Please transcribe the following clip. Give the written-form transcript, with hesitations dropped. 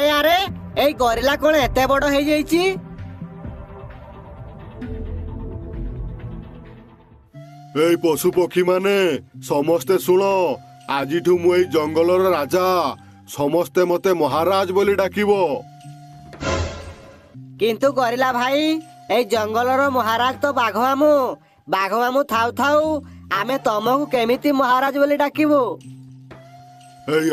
ଆରେ ଏଇ ଗରିଲା କଣ ଏତେ ବଡ ହେଇଯାଇଛି? ଏଇ ପଶୁ ପକ୍ଷୀ ମାନେ ସମସ୍ତେ ଶୁଣ, ଆଜିଠୁ ମୁଁ ଏଇ ଜଙ୍ଗଲର ରାଜା। ସମସ୍ତେ ମତେ ମହାରାଜ ବୋଲି ଡାକିବ। କିନ୍ତୁ ଗରିଲା ଭାଇ, ଏଇ ଜଙ୍ଗଲର ମହାରାଜ ତ ବାଘ ମାମୁଁ। ବାଘ ମାମୁଁ ଥାଉ ଥାଉ ଆମେ ତମକୁ କେମିତି ମହାରାଜ ବୋଲି ଡାକିବୁ? ଏଇ